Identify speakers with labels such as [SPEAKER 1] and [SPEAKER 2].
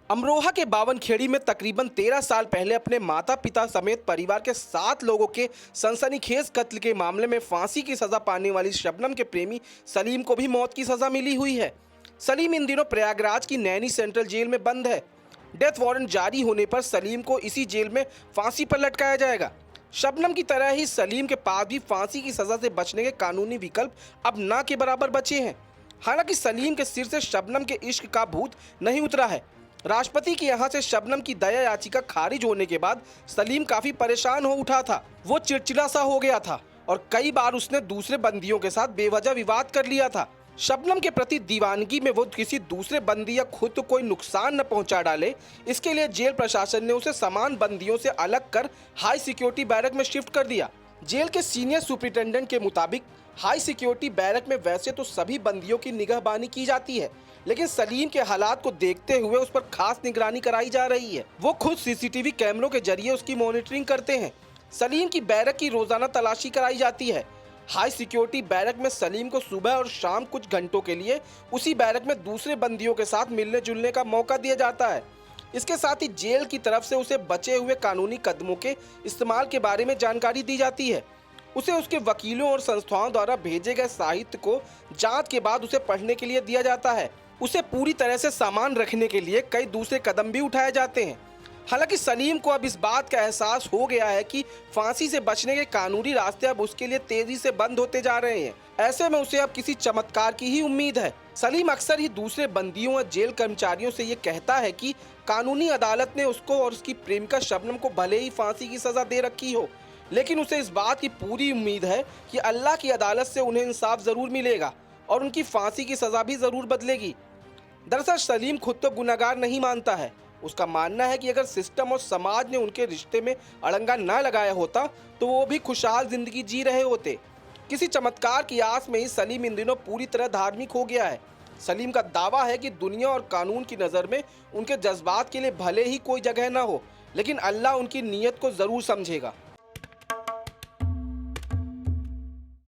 [SPEAKER 1] अमरोहा के बावनखेड़ी में तकरीबन 13 साल पहले अपने माता पिता समेत परिवार के 7 लोगों के सनसनीखेज कत्ल के मामले में फांसी की सजा पाने वाली शबनम के प्रेमी सलीम को भी मौत की सजा मिली हुई है। सलीम इन दिनों प्रयागराज की नैनी सेंट्रल जेल में बंद है। डेथ वारंट जारी होने पर सलीम को इसी जेल में फांसी पर लटकाया जाएगा। शबनम की तरह ही सलीम के पास भी फांसी की सजा से बचने के कानूनी विकल्प अब ना के बराबर बचे हैं। हालांकि सलीम के सिर से शबनम के इश्क का भूत नहीं उतरा है। राष्ट्रपति के यहाँ से शबनम की दया याचिका खारिज होने के बाद सलीम काफी परेशान हो उठा था। वो चिड़चिड़ा सा हो गया था और कई बार उसने दूसरे बंदियों के साथ बेवजह विवाद कर लिया था। शबनम के प्रति दीवानगी में वो किसी दूसरे बंदी या खुद को कोई नुकसान न पहुंचा डाले, इसके लिए जेल प्रशासन ने उसे समान बंदियों से अलग कर हाई सिक्योरिटी बैरक में शिफ्ट कर दिया। जेल के सीनियर सुपरिटेंडेंट के मुताबिक हाई सिक्योरिटी बैरक में वैसे तो सभी बंदियों की निगहबानी की जाती है, लेकिन सलीम के हालात को देखते हुए उस पर खास निगरानी कराई जा रही है। वो खुद सीसीटीवी कैमरों के जरिए उसकी मॉनिटरिंग करते हैं। सलीम की बैरक की रोजाना तलाशी कराई जाती है। हाई सिक्योरिटी बैरक में सलीम को सुबह और शाम कुछ घंटों के लिए उसी बैरक में दूसरे बंदियों के साथ मिलने जुलने का मौका दिया जाता है। इसके साथ ही जेल की तरफ से उसे बचे हुए कानूनी कदमों के इस्तेमाल के बारे में जानकारी दी जाती है। उसे उसके वकीलों और संस्थाओं द्वारा भेजे गए साहित्य को जांच के बाद उसे पढ़ने के लिए दिया जाता है। उसे पूरी तरह से सामान रखने के लिए कई दूसरे कदम भी उठाए जाते हैं। हालांकि सलीम को अब इस बात का एहसास हो गया है कि फांसी से बचने के कानूनी रास्ते अब उसके लिए तेजी से बंद होते जा रहे हैं। ऐसे में उसे अब किसी चमत्कार की ही उम्मीद है। सलीम अक्सर ही दूसरे बंदियों और जेल कर्मचारियों से ये कहता है कि कानूनी अदालत ने उसको और उसकी प्रेमिका शबनम को भले ही फांसी की सजा दे रखी हो, लेकिन उसे इस बात की पूरी उम्मीद है कि अल्लाह की अदालत से उन्हें इंसाफ जरूर मिलेगा और उनकी फांसी की सजा भी जरूर बदलेगी। दरअसल सलीम खुद तो गुनहगार नहीं मानता है। उसका मानना है कि अगर सिस्टम और समाज ने उनके रिश्ते में अड़ंगा न लगाया होता तो वो भी खुशहाल जिंदगी जी रहे होते। किसी चमत्कार की आस में ही सलीम इन दिनों पूरी तरह धार्मिक हो गया है। सलीम का दावा है कि दुनिया और कानून की नज़र में उनके जज्बात के लिए भले ही कोई जगह न हो, लेकिन अल्लाह उनकी नीयत को ज़रूर समझेगा।